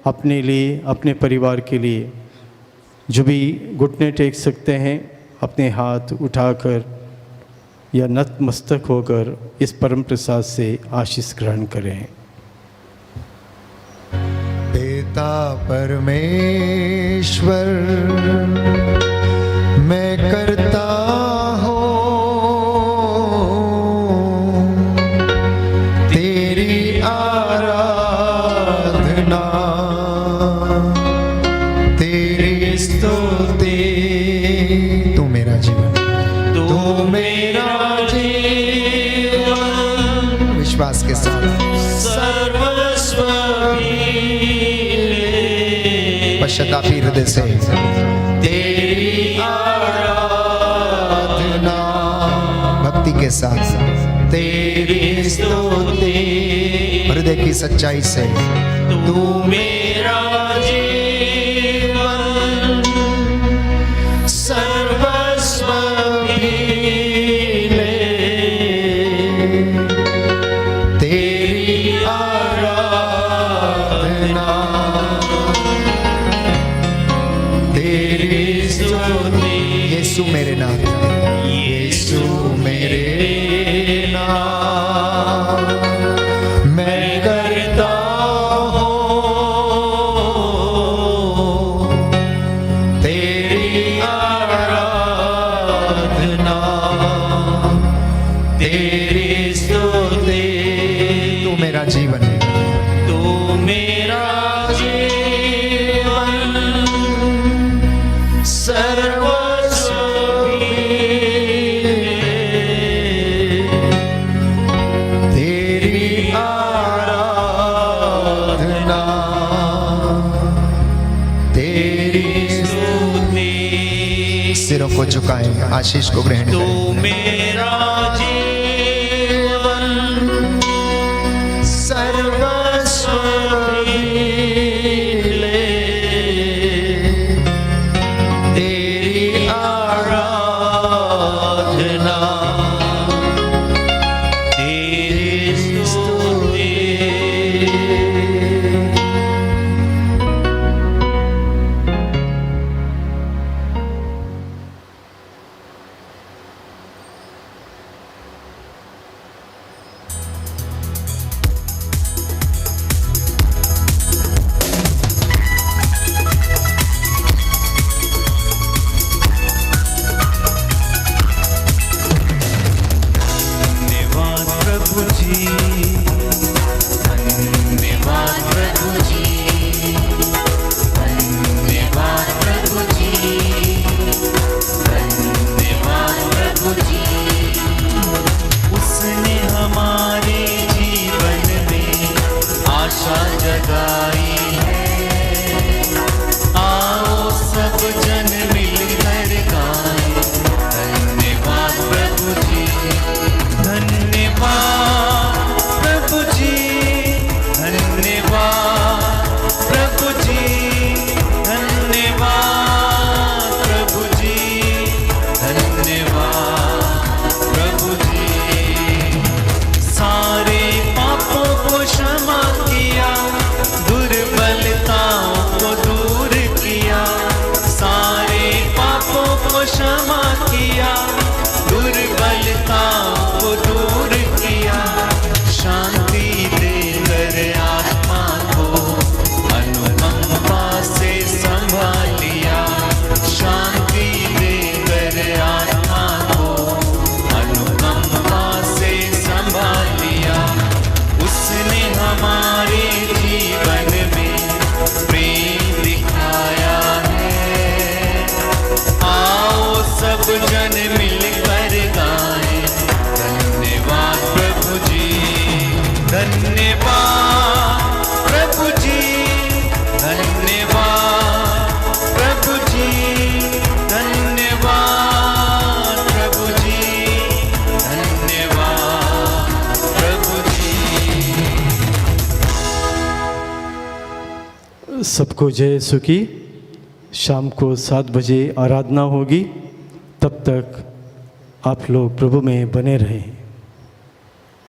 अपने लिए, अपने परिवार के लिए जो भी घुटने टेक सकते हैं अपने हाथ उठाकर या नतमस्तक होकर इस परम प्रसाद से आशीष ग्रहण करें। पिता परमेश्वर, मैं करता हूँ तेरी आराधना, तेरी स्तुति। तू मेरा जीवन, तू मेरा जीवन, विश्वास के साथ सर्वस्व पश्चातापी हृदय से तेरी के साथ तेरी स्तुति हृदय की सच्चाई से तू मेरा जीवन सर्वस्व भी ले, तेरी आराधना तेरी स्तुति। यीशु मेरे नाथ, यीशु मेरे नाम मैं करता हूँ तेरी आराधना तेरी स्तुति। तू मेरा जीवन तू मेरा जीवन सर्वस्व भी ले, तेरी आराधना तेरी स्तुति। सिरों को झुकाएं, आशीष को ग्रहण तू करें। मेरा जीवन सर्वस्व भी ले, तेरी आराधना तेरी स्तुति। धन्यवाद प्रभु जी, धन्यवाद प्रभु जी, धन्यवाद प्रभु जी, धन्यवाद प्रभु जी। उसने हमारे जीवन में आशा जगाई है। आओ सब जन मिलकर गाएं धन्यवाद प्रभु जी, धन्यवाद प्रभु जी, धन्यवाद प्रभु जी, धन्यवाद प्रभु जी, धन्यवाद प्रभु जी। सारे पापों को क्षमा किया, दुर्बलताओं को दूर किया। सारे पापों को क्षमा किया, दुर्बलताओं को दूर किया। शांति देकर आत्मा को अनुकंपा से संभालिया। शांति देकर आत्मा को अनुकंपा से संभालिया। उसने हमारे जीवन में प्रेम दिखाया है। आओ सब जन मिलकर गाएं धन्यवाद प्रभु जी, धन्यवाद प्रभु जी, धन्यवाद प्रभु जी, धन्यवाद प्रभु जी, धन्यवाद प्रभु जी। सबको जय यीशु की। शाम को 7 बजे आराधना होगी, तब तक आप लोग प्रभु में बने रहें।